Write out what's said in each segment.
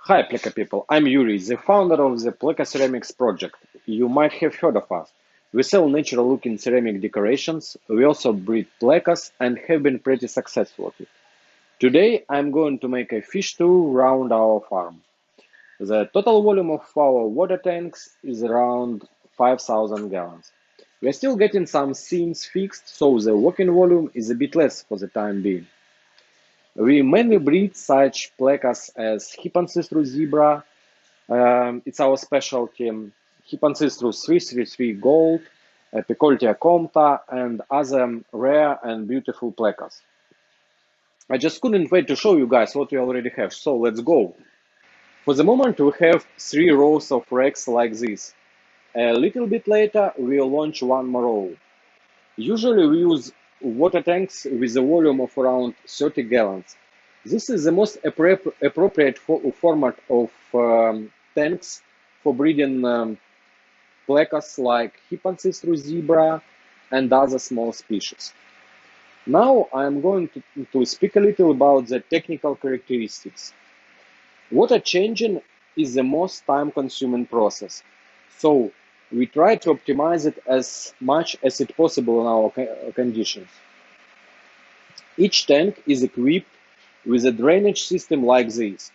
Hi Pleco people, I'm Yuri, the founder of the Plecoceramics project. You might have heard of us. We sell natural looking ceramic decorations, we also breed plecos and have been pretty successful at it. Today I'm going to make a fish tour around our farm. The total volume of our water tanks is around 5,000 gallons. We are still getting some seams fixed, so the working volume is a bit less for the time being. We mainly breed such plecos as Hippancystrus zebra. It's our specialty. Hippancystrus 333 gold, Picoltia compta, and other rare and beautiful plecos. I just couldn't wait to show you guys what we already have, so let's go. For the moment, we have 3 rows of racks like this. A little bit later, we'll launch one more row. Usually we use water tanks with a volume of around 30 gallons. This is the most appropriate format of tanks for breeding plecos like Hippancystrus zebra and other small species. Now I'm going to speak a little about the technical characteristics. Water changing is the most time-consuming process, so we try to optimize it as much as it possible in our conditions. Each tank is equipped with a drainage system like this.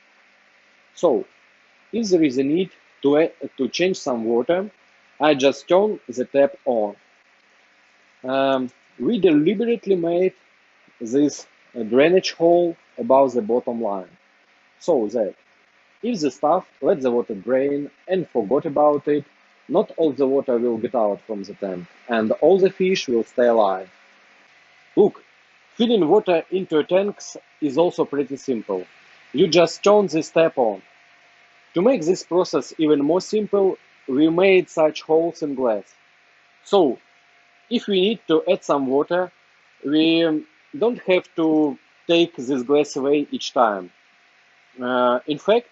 So, if there is a need to change some water, I just turn the tap on. We deliberately made this drainage hole above the bottom line, so that if the staff let the water drain and forgot about it, not all the water will get out from the tank, and all the fish will stay alive. Look, filling water into tanks is also pretty simple. You just turn this tap on. To make this process even more simple, we made such holes in glass. So, if we need to add some water, we don't have to take this glass away each time. In fact,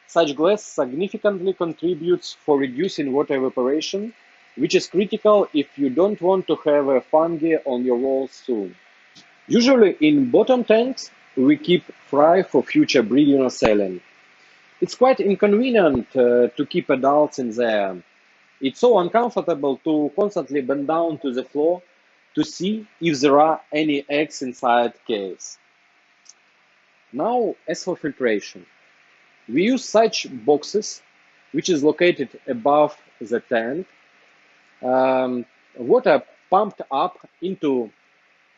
such glass significantly contributes for reducing water evaporation, which is critical if you don't want to have a fungi on your walls soon. Usually in bottom tanks, we keep fry for future breeding or selling. It's quite inconvenient to keep adults in there. It's so uncomfortable to constantly bend down to the floor to see if there are any eggs inside case. Now, as for filtration, we use such boxes, which is located above the tank. Water pumped up into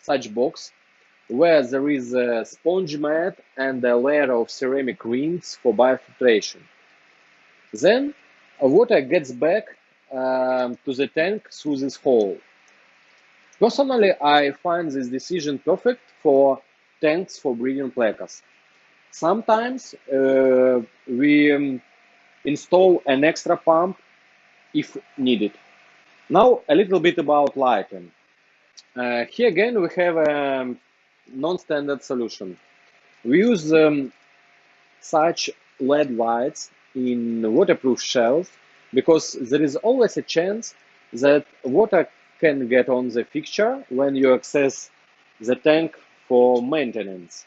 such box where there is a sponge mat and a layer of ceramic rings for biofiltration. Then water gets back to the tank through this hole. Personally, I find this decision perfect for tanks for breeding plecos. Sometimes we install an extra pump if needed. Now a little bit about lighting. Here again we have a non-standard solution. We use such LED lights in waterproof shells because there is always a chance that water can get on the fixture when you access the tank for maintenance.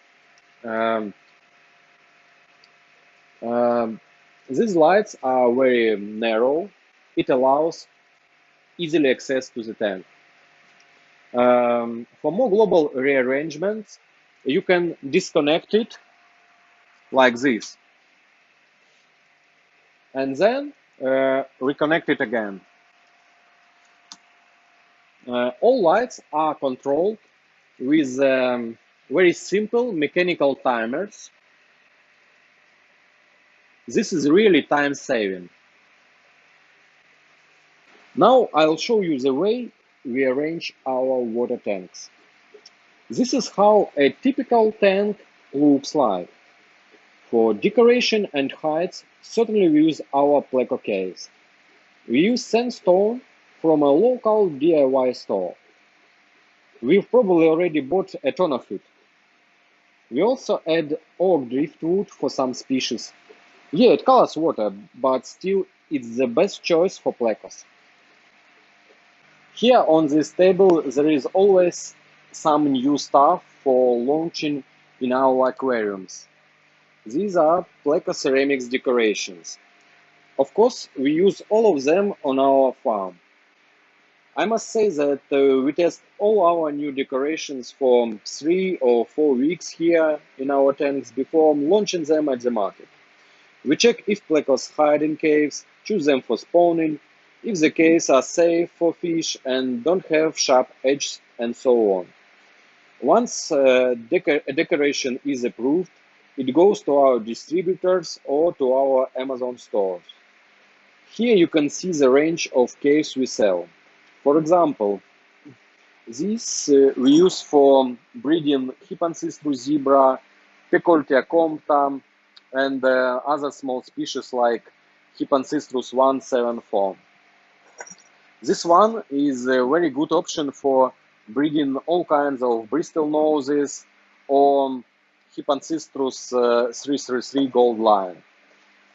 Um, these lights are very narrow. It allows easily access to the tank. For more global rearrangements, you can disconnect it like this and then reconnect it again. All lights are controlled with very simple mechanical timers. This is really time saving. Now I'll show you the way we arrange our water tanks. This is how a typical tank looks like. For decoration and heights, certainly we use our Pleco case. We use sandstone from a local DIY store. We've probably already bought a ton of it. We also add oak driftwood for some species. Yeah, it colors water, but still it's the best choice for plecos. Here on this table there is always some new stuff for launching in our aquariums. These are Plecoceramics decorations. Of course, we use all of them on our farm. I must say that we test all our new decorations for 3 or 4 weeks here in our tanks before launching them at the market. We check if plecos hide in caves, choose them for spawning, if the caves are safe for fish and don't have sharp edges, and so on. Once a decoration is approved, it goes to our distributors or to our Amazon stores. Here you can see the range of caves we sell. For example, these we use for breeding Hippancystrus zebra, Pecoltia compta, and other small species like Hippancystrus 174. This one is a very good option for breeding all kinds of Bristol noses or Hippancystrus 333 gold lion.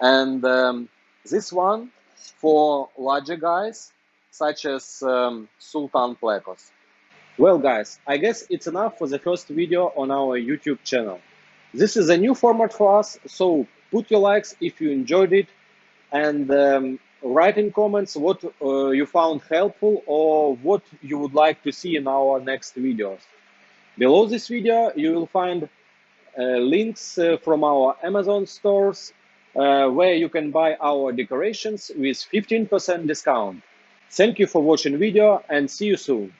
And this one for larger guys, such as Sultan Plecos. Well, guys, I guess it's enough for the first video on our YouTube channel. This is a new format for us, so put your likes if you enjoyed it, and write in comments what you found helpful or what you would like to see in our next videos. Below this video, you will find links from our Amazon stores where you can buy our decorations with 15% discount. Thank you for watching video and see you soon.